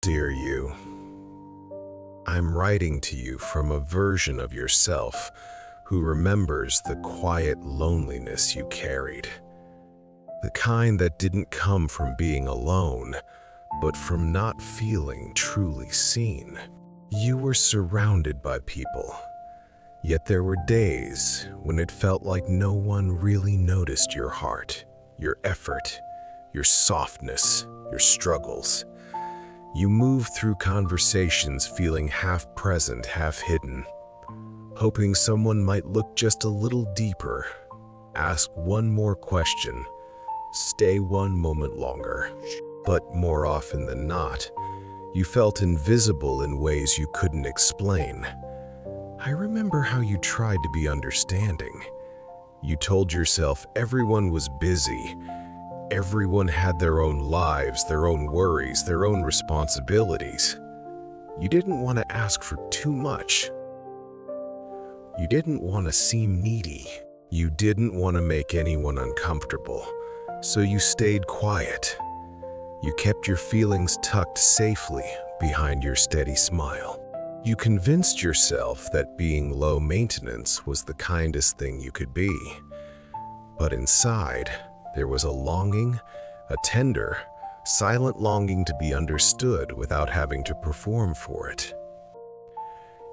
Dear you, I'm writing to you from a version of yourself who remembers the quiet loneliness you carried. The kind that didn't come from being alone, but from not feeling truly seen. You were surrounded by people, yet there were days when it felt like no one really noticed your heart, your effort, your softness, your struggles. You moved through conversations feeling half present, half hidden, hoping someone might look just a little deeper, ask one more question, stay one moment longer. But more often than not, you felt invisible in ways you couldn't explain. I remember how you tried to be understanding. You told yourself everyone was busy. Everyone had their own lives, their own worries, their own responsibilities. You didn't want to ask for too much. You didn't want to seem needy. You didn't want to make anyone uncomfortable, so you stayed quiet. You kept your feelings tucked safely behind your steady smile. You convinced yourself that being low maintenance was the kindest thing you could be. But inside, there was a longing, a tender, silent longing to be understood without having to perform for it.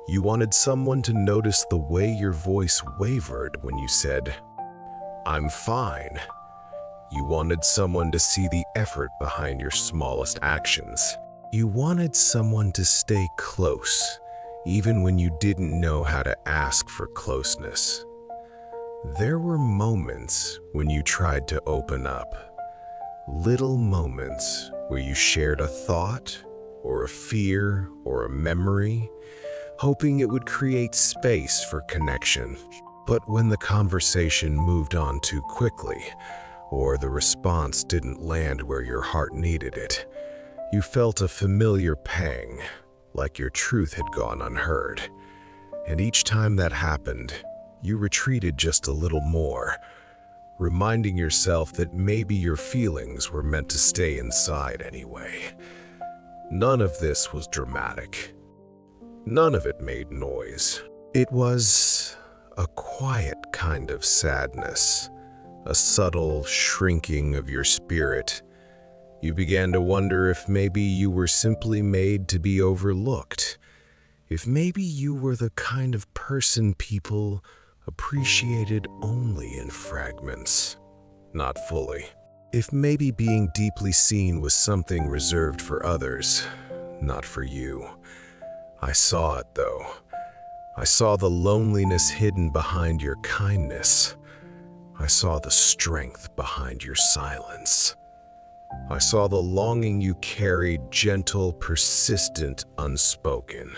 You wanted someone to notice the way your voice wavered when you said, "I'm fine." You wanted someone to see the effort behind your smallest actions. You wanted someone to stay close, even when you didn't know how to ask for closeness. There were moments when you tried to open up. Little moments where you shared a thought, or a fear, or a memory, hoping it would create space for connection. But when the conversation moved on too quickly, or the response didn't land where your heart needed it, you felt a familiar pang, like your truth had gone unheard. And each time that happened, you retreated just a little more, reminding yourself that maybe your feelings were meant to stay inside anyway. None of this was dramatic. None of it made noise. It was a quiet kind of sadness, a subtle shrinking of your spirit. You began to wonder if maybe you were simply made to be overlooked, if maybe you were the kind of person people appreciated only in fragments, not fully. If maybe being deeply seen was something reserved for others, not for you. I saw it though. I saw the loneliness hidden behind your kindness. I saw the strength behind your silence. I saw the longing you carried, gentle, persistent, unspoken.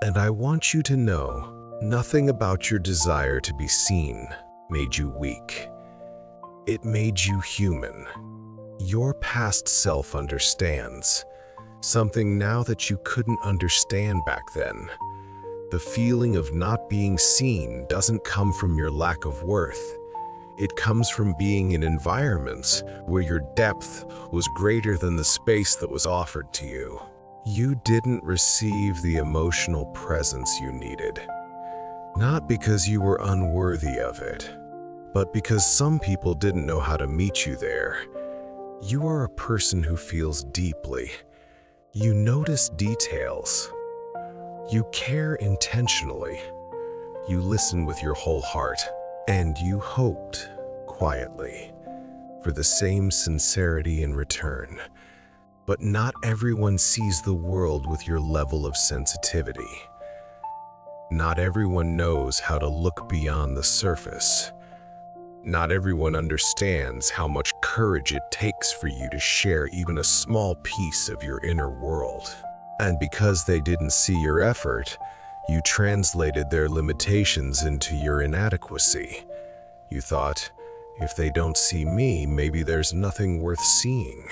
And I want you to know, nothing about your desire to be seen made you weak. It made you human. Your past self understands something now that you couldn't understand back then. The feeling of not being seen doesn't come from your lack of worth. It comes from being in environments where your depth was greater than the space that was offered to you. You didn't receive the emotional presence you needed. Not because you were unworthy of it, but because some people didn't know how to meet you there. You are a person who feels deeply. You notice details. You care intentionally. You listen with your whole heart. And you hoped, quietly, for the same sincerity in return. But not everyone sees the world with your level of sensitivity. Not everyone knows how to look beyond the surface. Not everyone understands how much courage it takes for you to share even a small piece of your inner world. And because they didn't see your effort, you translated their limitations into your inadequacy. You thought, if they don't see me, maybe there's nothing worth seeing.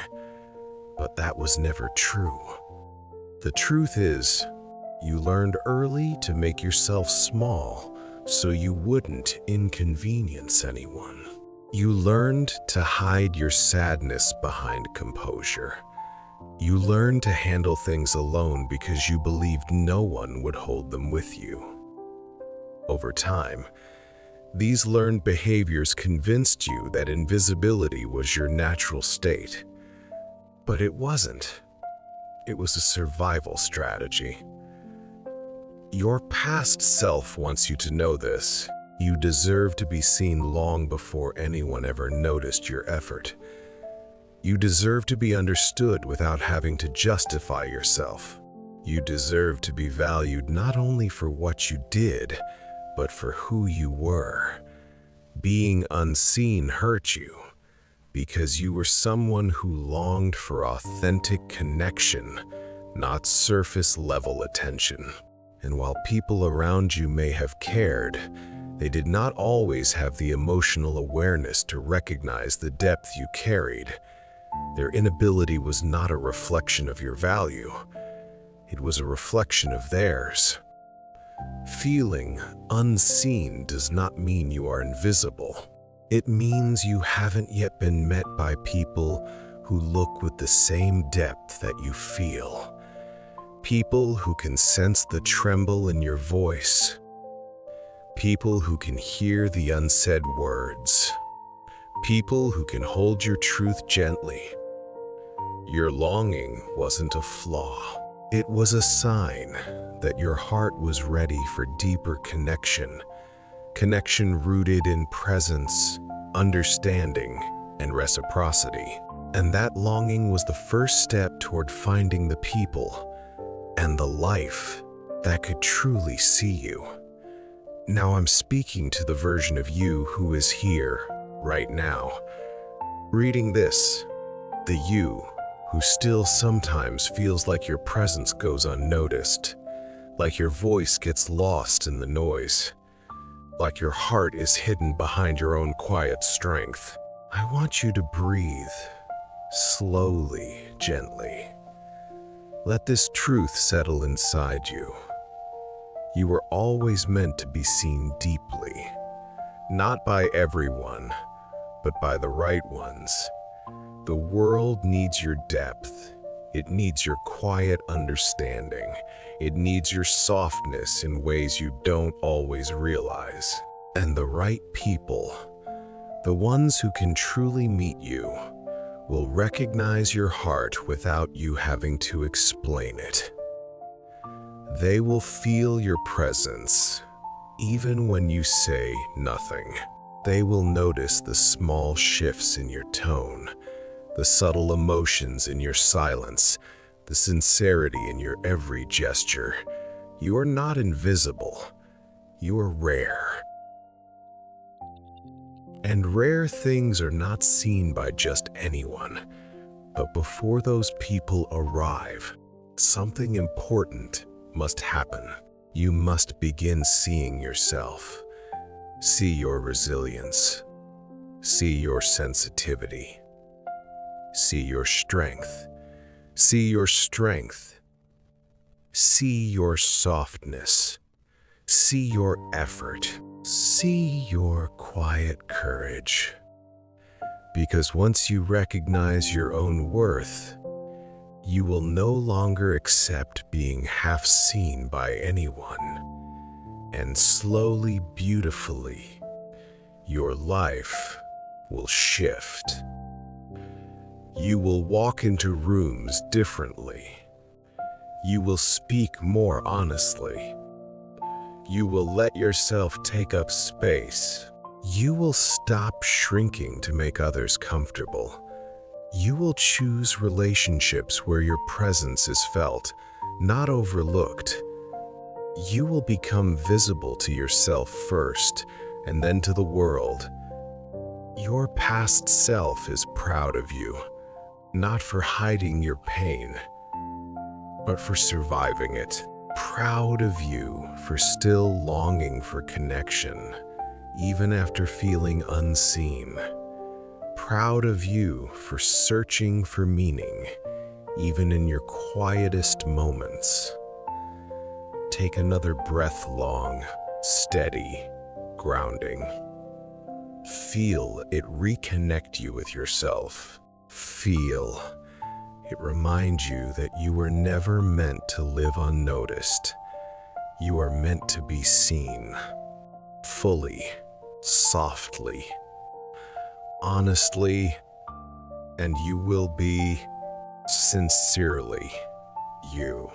But that was never true. The truth is, you learned early to make yourself small so you wouldn't inconvenience anyone. You learned to hide your sadness behind composure, You learned to handle things alone because you believed no one would hold them with you. Over time, these learned behaviors convinced you that invisibility was your natural state. But it wasn't. It was a survival strategy. Your past self wants you to know this. You deserve to be seen long before anyone ever noticed your effort. You deserve to be understood without having to justify yourself. You deserve to be valued not only for what you did, but for who you were. Being unseen hurt you because you were someone who longed for authentic connection, not surface-level attention. And while people around you may have cared, they did not always have the emotional awareness to recognize the depth you carried. Their inability was not a reflection of your value. It was a reflection of theirs. Feeling unseen does not mean you are invisible. It means you haven't yet been met by people who look with the same depth that you feel. People who can sense the tremble in your voice. People who can hear the unsaid words. People who can hold your truth gently. Your longing wasn't a flaw. It was a sign that your heart was ready for deeper connection. Connection rooted in presence, understanding, and reciprocity. And that longing was the first step toward finding the people and the life that could truly see you. Now I'm speaking to the version of you who is here, right now, reading this, the you who still sometimes feels like your presence goes unnoticed, like your voice gets lost in the noise, like your heart is hidden behind your own quiet strength. I want you to breathe, slowly, gently. Let this truth settle inside you. You were always meant to be seen deeply, not by everyone, but by the right ones. The world needs your depth. It needs your quiet understanding. It needs your softness in ways you don't always realize. And the right people, the ones who can truly meet you, will recognize your heart without you having to explain it. They will feel your presence, even when you say nothing. They will notice the small shifts in your tone, the subtle emotions in your silence, the sincerity in your every gesture. You are not invisible. You are rare. And rare things are not seen by just anyone. But before those people arrive, something important must happen. You must begin seeing yourself. See your resilience. See your sensitivity. See your strength. See your strength. See your softness. See your effort. See your quiet courage. Because once you recognize your own worth, you will no longer accept being half seen by anyone. And slowly, beautifully, your life will shift. You will walk into rooms differently. You will speak more honestly. You will let yourself take up space. You will stop shrinking to make others comfortable. You will choose relationships where your presence is felt, not overlooked. You will become visible to yourself first, and then to the world. Your past self is proud of you, not for hiding your pain, but for surviving it. Proud of you for still longing for connection, even after feeling unseen. Proud of you for searching for meaning, even in your quietest moments. Take another breath, long, steady, grounding. Feel it reconnect you with yourself. Feel It reminds you that you were never meant to live unnoticed. You are meant to be seen, fully, softly, honestly, and you will be sincerely you.